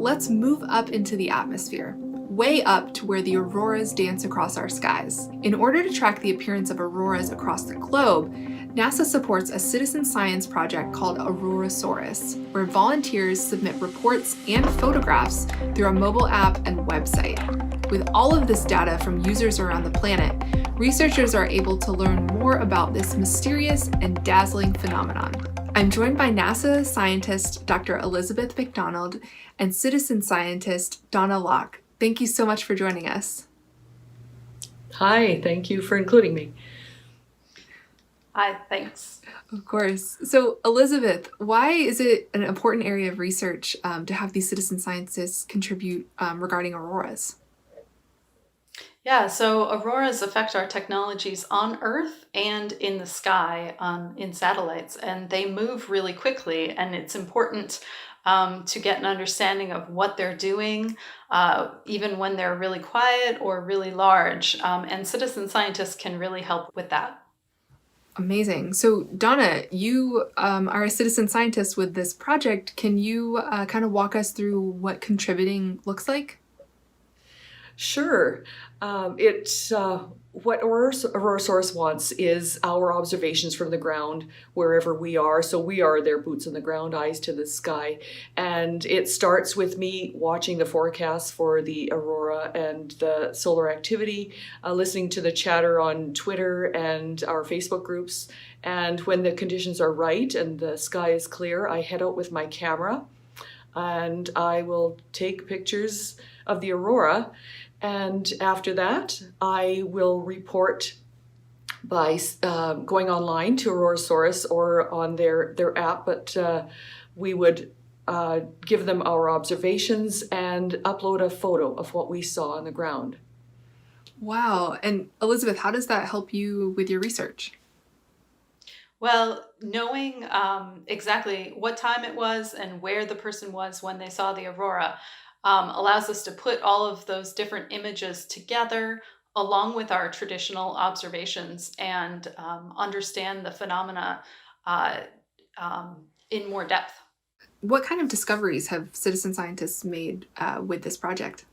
let's move up into the atmosphere, way up to where the auroras dance across our skies. In order to track the appearance of auroras across the globe, NASA supports a citizen science project called Auroras Aurorasaurus, where volunteers submit reports and photographs through a mobile app and website. With all of this data from users around the planet, researchers are able to learn more about this mysterious and dazzling phenomenon. I'm joined by NASA scientist Dr. Elizabeth MacDonald and citizen scientist Donna Lach. Thank you so much for joining us. Hi, thank you for including me. Hi, thanks. Of course. So, Elizabeth, why is it an important area of research to have these citizen scientists contribute regarding auroras? Yeah, so auroras affect our technologies on Earth and in the sky in satellites, and they move really quickly, and it's important to get an understanding of what they're doing, even when they're really quiet or really large, and citizen scientists can really help with that. Amazing. So, Donna, you are a citizen scientist with this project. Can you kind of walk us through what contributing looks like? Sure. What Aurorasaurus wants is our observations from the ground wherever we are. So we are their boots on the ground, eyes to the sky. And it starts with me watching the forecast for the aurora and the solar activity, listening to the chatter on Twitter and our Facebook groups. And when the conditions are right and the sky is clear, I head out with my camera and I will take pictures of the aurora. And after that, I will report by going online to Aurorasaurus or on their app, but we would give them our observations and upload a photo of what we saw on the ground. Wow. And Elizabeth, how does that help you with your research? Well, knowing exactly what time it was and where the person was when they saw the aurora allows us to put all of those different images together along with our traditional observations and understand the phenomena in more depth. What kind of discoveries have citizen scientists made with this project?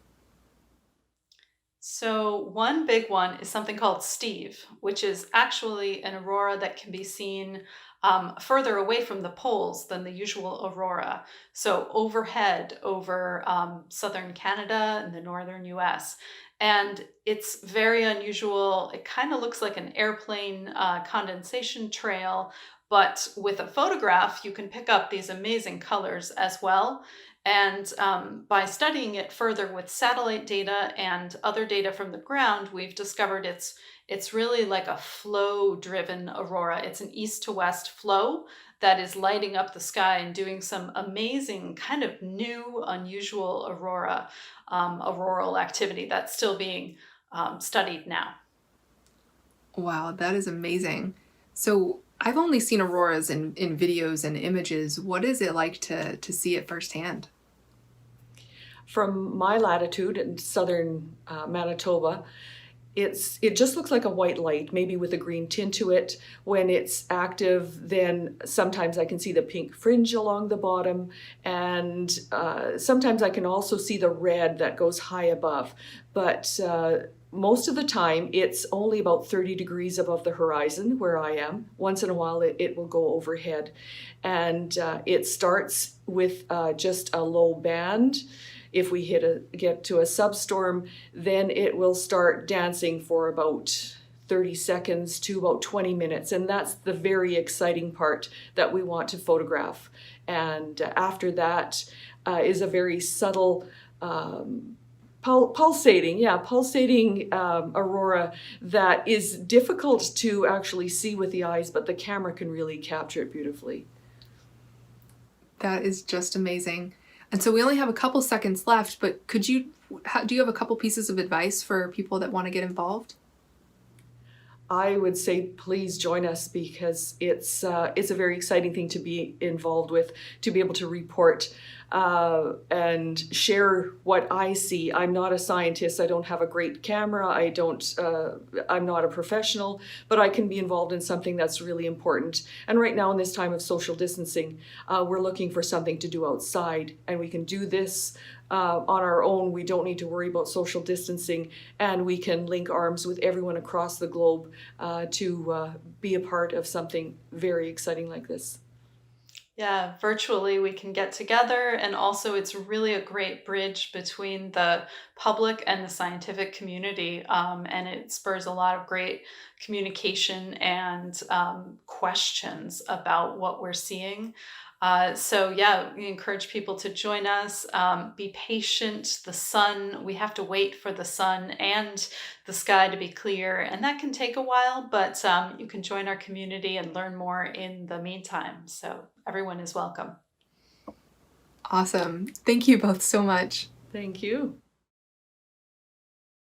So one big one is something called Steve, which is actually an aurora that can be seen further away from the poles than the usual aurora. So overhead over southern Canada and the northern US. And it's very unusual. It kind of looks like an airplane condensation trail, but with a photograph, you can pick up these amazing colors as well. And by studying it further with satellite data and other data from the ground, we've discovered it's really like a flow-driven aurora. It's an east to west flow that is lighting up the sky and doing some amazing kind of new, unusual auroral activity that's still being studied now. Wow, that is amazing. So I've only seen auroras in videos and images. What is it like to see it firsthand? From my latitude in southern Manitoba, it just looks like a white light, maybe with a green tint to it. When it's active, then sometimes I can see the pink fringe along the bottom, and sometimes I can also see the red that goes high above. But most of the time, it's only about 30 degrees above the horizon where I am. Once in a while, it will go overhead. And it starts with just a low band. If we get to a substorm, then it will start dancing for about 30 seconds to about 20 minutes. And that's the very exciting part that we want to photograph. And after that is a very subtle pulsating aurora that is difficult to actually see with the eyes, but the camera can really capture it beautifully. That is just amazing. And so we only have a couple seconds left, but do you have a couple pieces of advice for people that want to get involved? I would say please join us because it's a very exciting thing to be involved with, to be able to report and share what I see. I'm not a scientist. I don't have a great camera. I'm not a professional, but I can be involved in something that's really important. And right now in this time of social distancing, we're looking for something to do outside, and we can do this on our own. We don't need to worry about social distancing, and we can link arms with everyone across the globe to be a part of something very exciting like this. Yeah, virtually we can get together, and also it's really a great bridge between the public and the scientific community, and it spurs a lot of great communication and questions about what we're seeing. So yeah, we encourage people to join us. Be patient. The sun, we have to wait for the sun and the sky to be clear, and that can take a while, but you can join our community and learn more in the meantime. So everyone is welcome. Awesome. Thank you both so much. Thank you.